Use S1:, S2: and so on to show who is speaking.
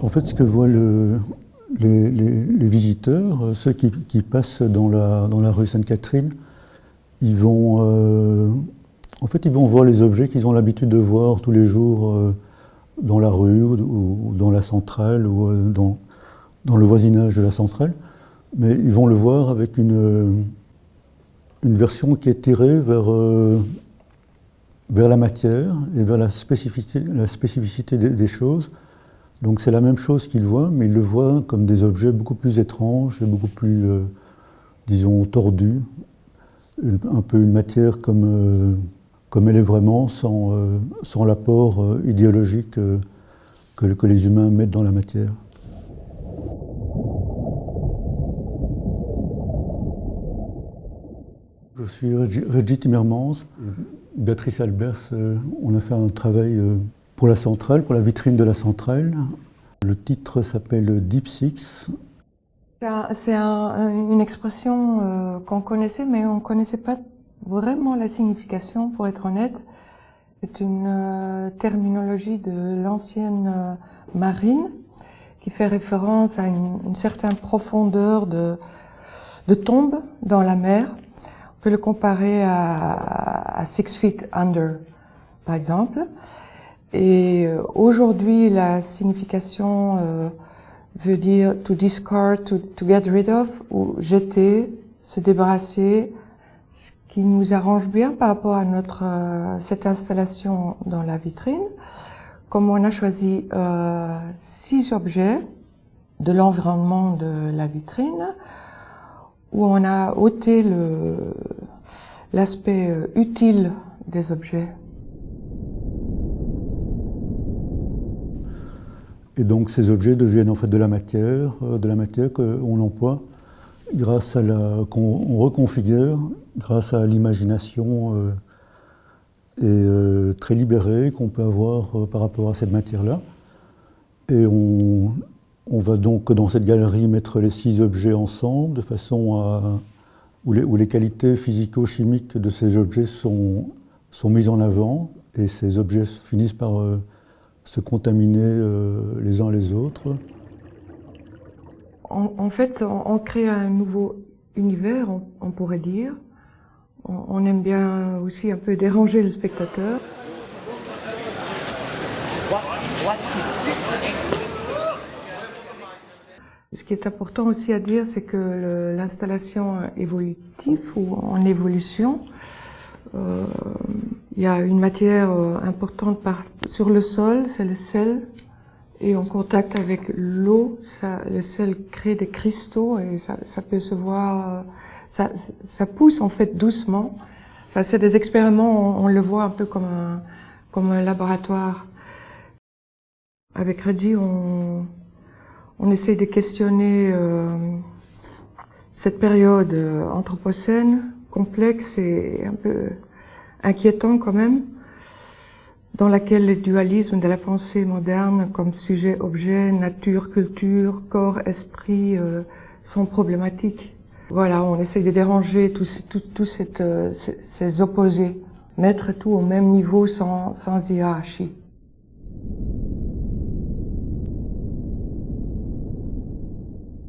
S1: En fait, ce que voient les visiteurs, ceux qui passent dans la rue Sainte-Catherine, ils vont voir les objets qu'ils ont l'habitude de voir tous les jours dans la rue ou dans la centrale ou dans le voisinage de la centrale. Mais ils vont le voir avec une version qui est tirée vers la matière et vers la spécificité des choses. Donc c'est la même chose qu'ils voient, mais ils le voient comme des objets beaucoup plus étranges et beaucoup plus, disons, tordus. Un peu une matière comme elle est vraiment, sans l'apport idéologique que les humains mettent dans la matière. Je suis Reggie Timmermans. Béatrice Albers, on a fait un travail pour la centrale, pour la vitrine de la centrale. Le titre s'appelle Deep Six.
S2: C'est une expression qu'on connaissait, mais on ne connaissait pas vraiment la signification, pour être honnête. C'est une terminologie de l'ancienne marine qui fait référence à une certaine profondeur de tombe dans la mer. On peut le comparer à 6 feet under, par exemple. Et aujourd'hui, la signification veut dire to discard, to get rid of, ou jeter, se débarrasser, ce qui nous arrange bien par rapport à cette installation dans la vitrine. Comme on a choisi 6 objets de l'environnement de la vitrine, où on a ôté l'aspect utile des objets.
S1: Et donc ces objets deviennent en fait de la matière qu'on emploie qu'on reconfigure grâce à l'imagination très libérée qu'on peut avoir par rapport à cette matière-là. Et on va donc dans cette galerie mettre les 6 objets ensemble de façon où les qualités physico-chimiques de ces objets sont mises en avant et ces objets finissent par se contaminer les uns les autres.
S2: En fait, on crée un nouveau univers, on pourrait dire. On aime bien aussi un peu déranger le spectateur. Ce qui est important aussi à dire, c'est que l'installation évolutive ou en évolution, il y a une matière importante sur le sol, c'est le sel, et en contact avec l'eau, le sel crée des cristaux et ça peut se voir, ça pousse en fait doucement. Enfin, c'est des expériments, on le voit un peu comme un laboratoire. Avec Reggie, on essaie de questionner cette période anthropocène, complexe et un peu inquiétant quand même, dans laquelle les dualismes de la pensée moderne comme sujet-objet, nature-culture, corps-esprit sont problématiques. Voilà, on essaie de déranger tous ces opposés, mettre tout au même niveau sans hiérarchie.